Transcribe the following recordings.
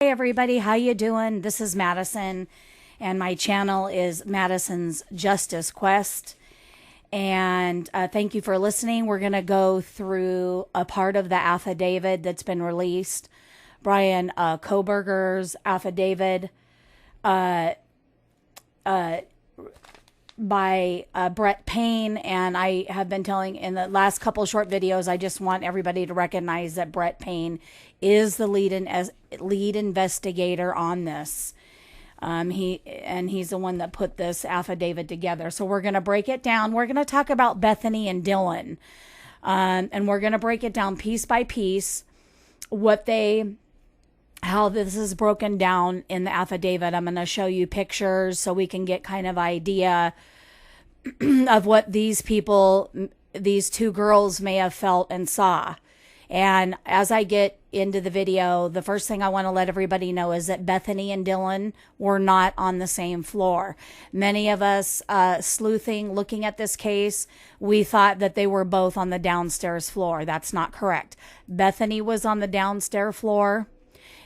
Hey everybody, how you doing? This is Madison, and my channel is Madison's Justice Quest. And thank you for listening. We're going to go through a part of the affidavit that's been released. Brian Koberger's affidavit by Brett Payne. And I have been telling in the last couple short videos, I just want everybody to recognize that Brett Payne is the lead investigator on this. He's the one that put this affidavit together. So we're going to break it down. We're going to talk about Bethany and Dylan. And we're going to break it down piece by piece, how this is broken down in the affidavit. I'm going to show you pictures so we can get kind of idea of what these two girls may have felt and saw. And as I get into the video, the first thing I want to let everybody know is that Bethany and Dylan were not on the same floor. Many of us looking at this case, we thought that they were both on the downstairs floor. That's not correct. Bethany was on the downstairs floor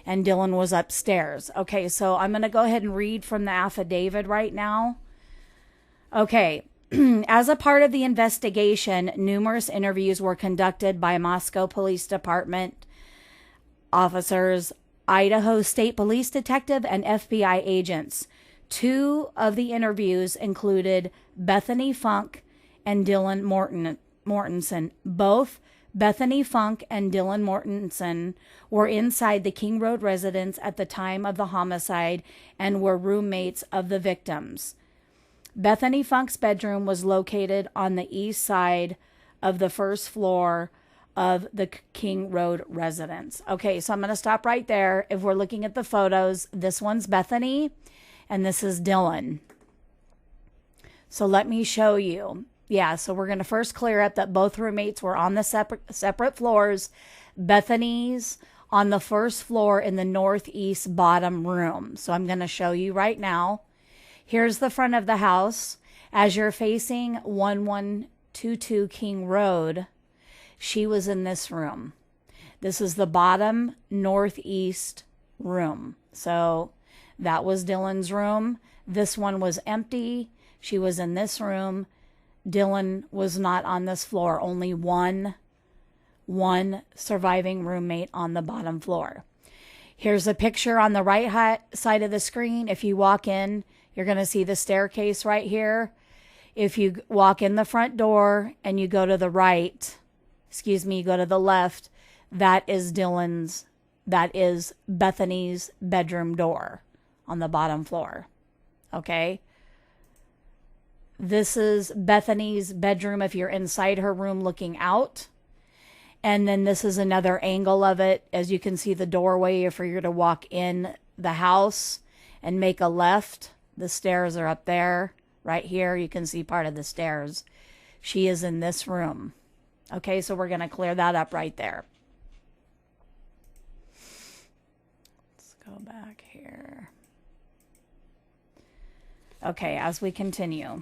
and Dylan was upstairs. Okay, so I'm going to go ahead and read from the affidavit right now. Okay. As a part of the investigation, numerous interviews were conducted by Moscow Police Department officers, Idaho State Police Detective, and FBI agents. Two of the interviews included Bethany Funk and Dylan Mortensen. Both Bethany Funk and Dylan Mortensen were inside the King Road residence at the time of the homicide and were roommates of the victims. Bethany Funk's bedroom was located on the east side of the first floor of the King Road residence. Okay, so I'm going to stop right there. If we're looking at the photos, this one's Bethany and this is Dylan. So let me show you. Yeah, so we're going to first clear up that both roommates were on the separate floors. Bethany's on the first floor in the northeast bottom room. So I'm going to show you right now. Here's the front of the house. As you're facing 1122 King Road, she was in this room. This is the bottom northeast room. So that was Dylan's room. This one was empty. She was in this room. Dylan was not on this floor. Only one surviving roommate on the bottom floor. Here's a picture on the right side of the screen. If you walk in, you're going to see the staircase right here. If you walk in the front door and you go to the right, you go to the left, that is Bethany's bedroom door on the bottom floor. Okay. This is Bethany's bedroom if you're inside her room looking out. And then this is another angle of it. As you can see the doorway, if you're to walk in the house and make a left, the stairs are up there. Right here, you can see part of the stairs. She is in this room. Okay, so we're going to clear that up right there. Let's go back here. Okay, as we continue.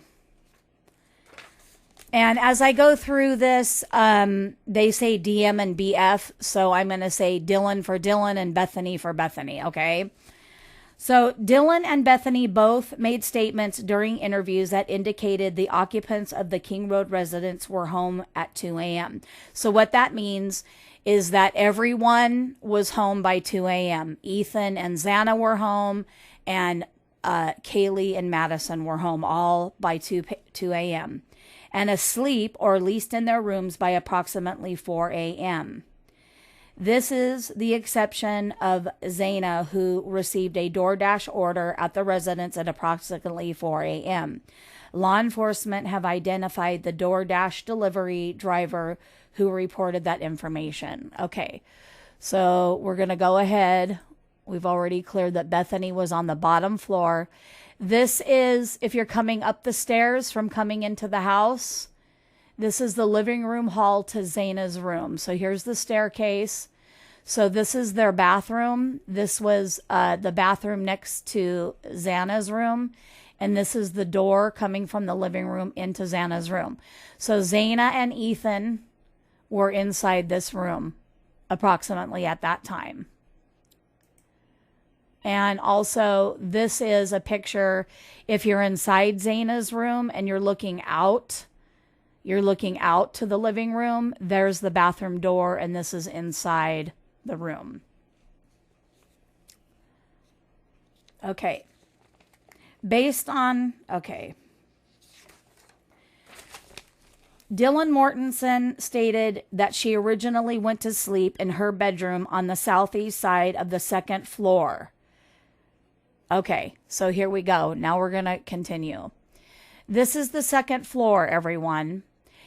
And as I go through this, they say DM and BF. So I'm going to say Dylan for Dylan and Bethany for Bethany, okay? So Dylan and Bethany both made statements during interviews that indicated the occupants of the King Road residence were home at 2 a.m. So what that means is that everyone was home by 2 a.m. Ethan and Xana were home, and Kaylee and Madison were home all by 2 a.m. and asleep, or at least in their rooms, by approximately 4 a.m. This is the exception of Xana, who received a DoorDash order at the residence at approximately 4 a.m. Law enforcement have identified the DoorDash delivery driver who reported that information. Okay, so we're going to go ahead. We've already cleared that Bethany was on the bottom floor. This is, if you're coming up the stairs from coming into the house, this is the living room hall to Xana's room. So here's the staircase. So this is their bathroom. This was the bathroom next to Xana's room. And this is the door coming from the living room into Xana's room. So Xana and Ethan were inside this room approximately at that time. And also, this is a picture if you're inside Zaina's room and you're looking out to the living room. There's the bathroom door, and this is inside the room. Okay. Dylan Mortensen stated that she originally went to sleep in her bedroom on the southeast side of the second floor. Okay, so here we go. Now we're going to continue. This is the second floor, everyone.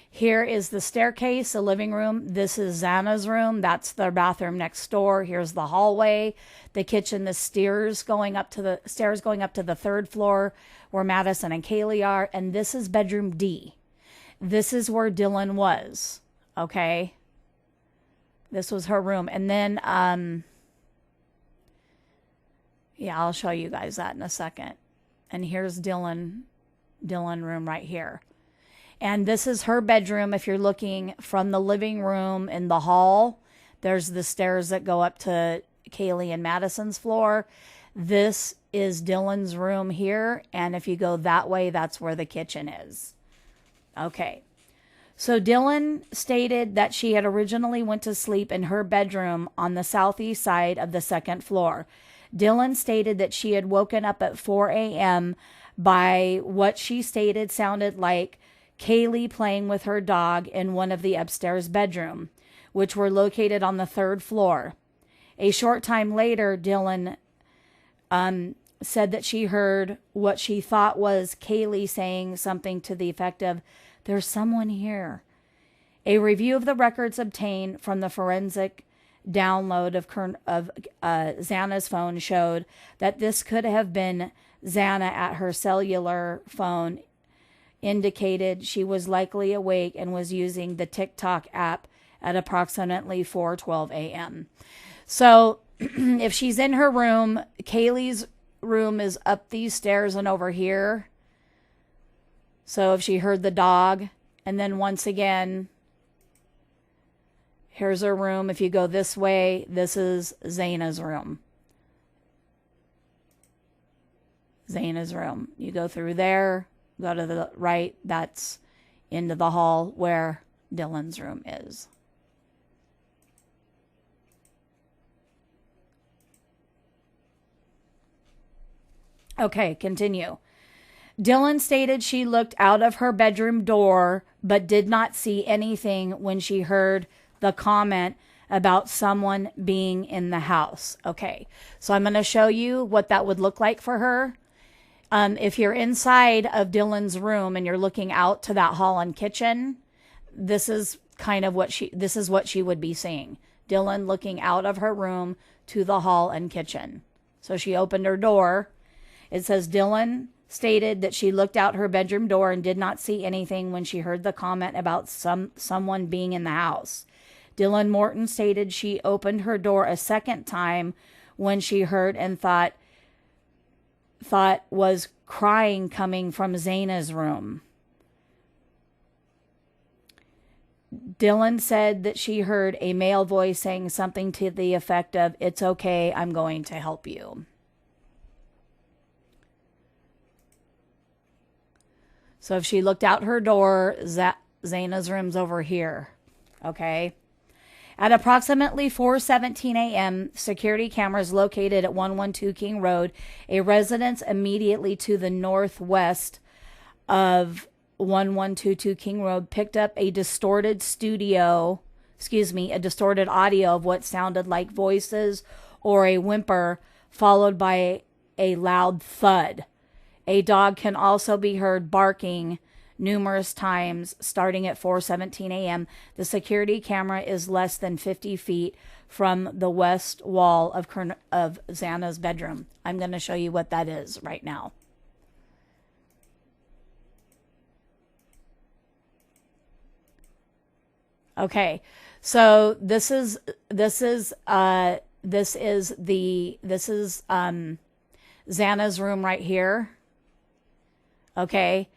Here is the staircase, the living room. This is Xana's room. That's their bathroom next door. Here's the hallway, the kitchen, the stairs going up to the third floor where Madison and Kaylee are. And this is bedroom D. This is where Dylan was. Okay. This was her room. And then, yeah, I'll show you guys that in a second. And here's Dylan room right here. And this is her bedroom. If you're looking from the living room in the hall, there's the stairs that go up to Kaylee and Madison's floor. This is Dylan's room here. And if you go that way, that's where the kitchen is. Okay. So Dylan stated that she had originally went to sleep in her bedroom on the southeast side of the second floor. Dylan stated that she had woken up at 4 a.m. by what she stated sounded like Kaylee playing with her dog in one of the upstairs bedroom, which were located on the third floor. A short time later, Dylan said that she heard what she thought was Kaylee saying something to the effect of, "There's someone here." A review of the records obtained from the forensic download of Xana's phone showed that this could have been Xana at her cellular phone, indicated she was likely awake and was using the TikTok app at approximately 4:12 a.m. So if she's in her room, Kaylee's room is up these stairs and over here. So if she heard the dog, and then once again, here's her room. If you go this way, this is Zaina's room. Zaina's room. You go through there, go to the right, that's into the hall where Dylan's room is. Okay, continue. Dylan stated she looked out of her bedroom door but did not see anything when she heard the comment about someone being in the house. Okay, so I'm going to show you what that would look like for her. If you're inside of Dylan's room and you're looking out to that hall and kitchen, this is kind of what she would be seeing. Dylan looking out of her room to the hall and kitchen. So she opened her door. It says Dylan stated that she looked out her bedroom door and did not see anything when she heard the comment about someone being in the house. Dylan Morton stated she opened her door a second time when she heard and thought was crying coming from Zaina's room. Dylan said that she heard a male voice saying something to the effect of, "It's okay, I'm going to help you." So if she looked out her door, Zaina's room's over here. Okay. At approximately 4:17 a.m., security cameras located at 112 King Road, a residence immediately to the northwest of 1122 King Road, picked up a distorted audio of what sounded like voices or a whimper, followed by a loud thud. A dog can also be heard barking numerous times starting at 4:17 a.m. The security camera is less than 50 feet from the west wall of Xana's bedroom. I'm going to show you what that is right now. Okay, so this is Xana's room right here. Okay,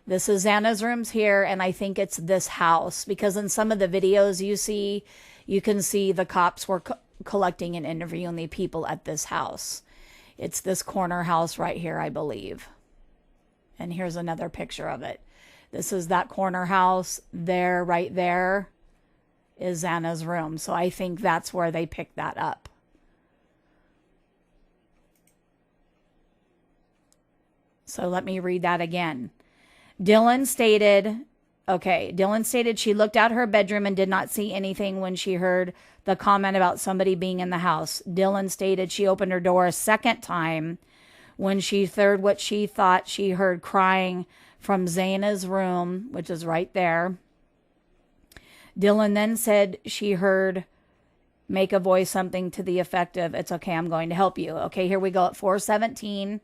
this is Xana's rooms here, and I think it's this house because in some of the videos you can see the cops were collecting and interviewing the people at this house. It's this corner house right here, I believe. And here's another picture of it. This is that corner house. There, right there, is Xana's room. So I think that's where they picked that up. So let me read that again. Dylan stated she looked out her bedroom and did not see anything when she heard the comment about somebody being in the house. Dylan stated she opened her door a second time when she heard what she thought she heard crying from Xana's room, which is right there. Dylan then said she heard make a voice something to the effect of, "It's okay, I'm going to help you." Okay, here we go at 4:17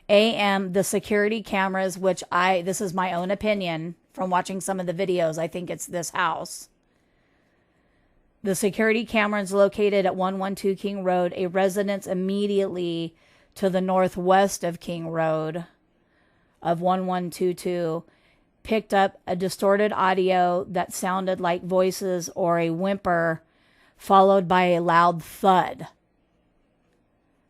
a.m. The security cameras, which this is my own opinion from watching some of the videos, I think it's this house. The security cameras located at 112 King Road, a residence immediately to the northwest of King Road of 1122, picked up a distorted audio that sounded like voices or a whimper, followed by a loud thud.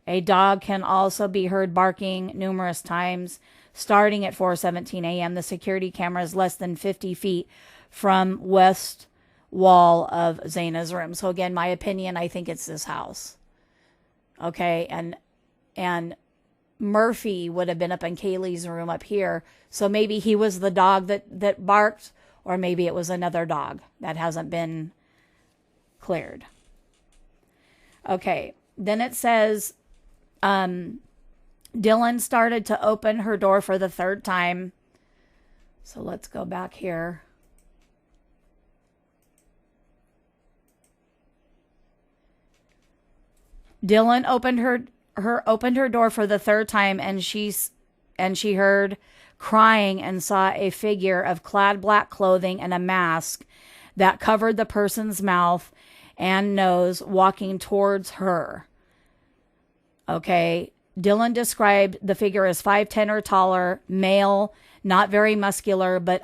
A dog can also be heard barking numerous times. Starting at 4:17 a.m., the security camera is less than 50 feet from west wall of Xana's room. So again, my opinion, I think it's this house. Okay, and Murphy would have been up in Kaylee's room up here. So maybe he was the dog that barked, or maybe it was another dog that hasn't been cleared. Okay, then it says Dylan started to open her door for the third time. So let's go back here. Dylan opened her door for the third time, and she heard crying and saw a figure of clad black clothing and a mask that covered the person's mouth and nose walking towards her. Okay. Dylan described the figure as 5'10" or taller, male, not very muscular, but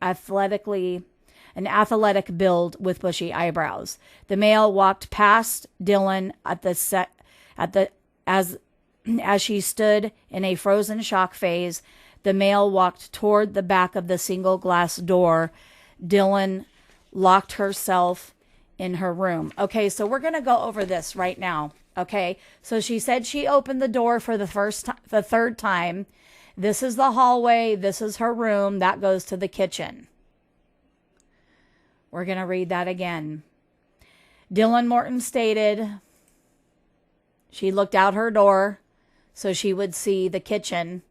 athletic build with bushy eyebrows. The male walked past Dylan as she stood in a frozen shock phase. The male walked toward the back of the single glass door. Dylan locked herself in her room. Okay, so we're going to go over this right now. Okay, so she said she opened the door for the third time. This is the hallway. This is her room. That goes to the kitchen. We're going to read that again. Dylan Morton stated she looked out her door so she would see the kitchen.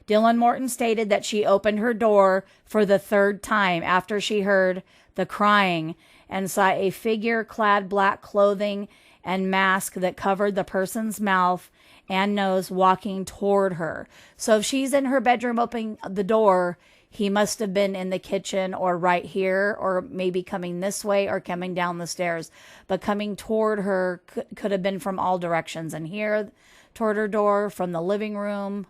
Dylan Morton stated that she opened her door for the third time after she heard the crying and saw a figure clad black clothing and mask that covered the person's mouth and nose walking toward her. So if she's in her bedroom opening the door, he must have been in the kitchen or right here, or maybe coming this way or coming down the stairs. But coming toward her could have been from all directions. And here, toward her door, from the living room,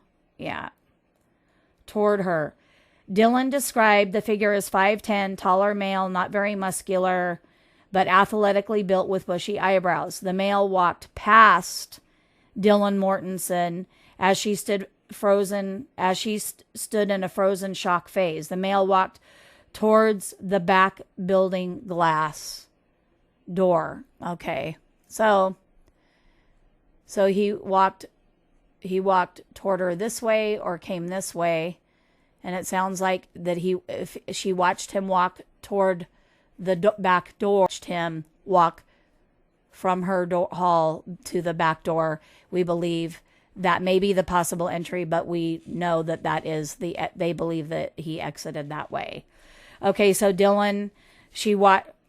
toward her. Dylan described the figure as 5'10", taller male, not very muscular, but athletically built with bushy eyebrows. The male walked past Dylan Mortensen as she stood in a frozen shock phase. The male walked towards the back building glass door. Okay. So he walked toward her this way or came this way, and it sounds like that if she watched him walk toward the back door, watched him walk from her hall to the back door. We believe that may be the possible entry, but we know that is they believe that he exited that way. Okay, so Dylan,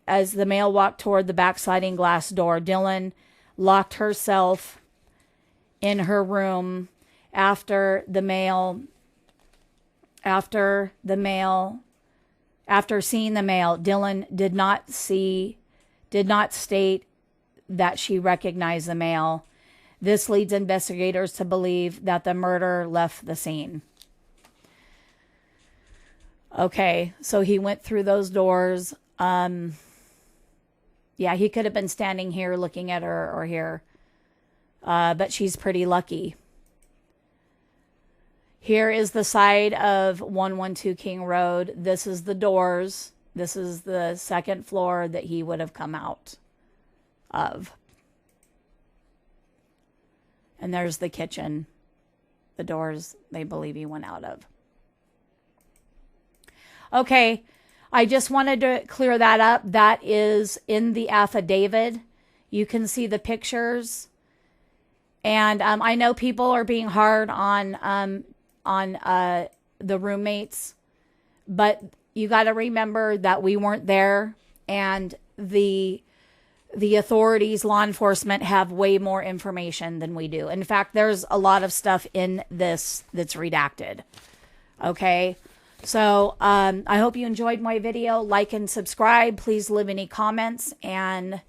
as the male walked toward the back sliding glass door, Dylan locked herself in her room after seeing the male. Dylan did not state that she recognized the male. This leads investigators to believe that the murder left the scene. Okay, so he went through those doors. He could have been standing here looking at her or here. but she's pretty lucky. Here is the side of 112 King Road. This is the doors. This is the second floor that he would have come out of. And there's the kitchen. The doors they believe he went out of. Okay, I just wanted to clear that up. That is in the affidavit. You can see the pictures. And I know people are being hard on the roommates, but you got to remember that we weren't there, and the authorities, law enforcement, have way more information than we do. In fact, there's a lot of stuff in this that's redacted. Okay, so I hope you enjoyed my video. Like and subscribe. Please leave any comments, and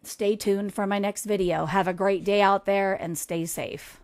stay tuned for my next video. Have a great day out there and stay safe.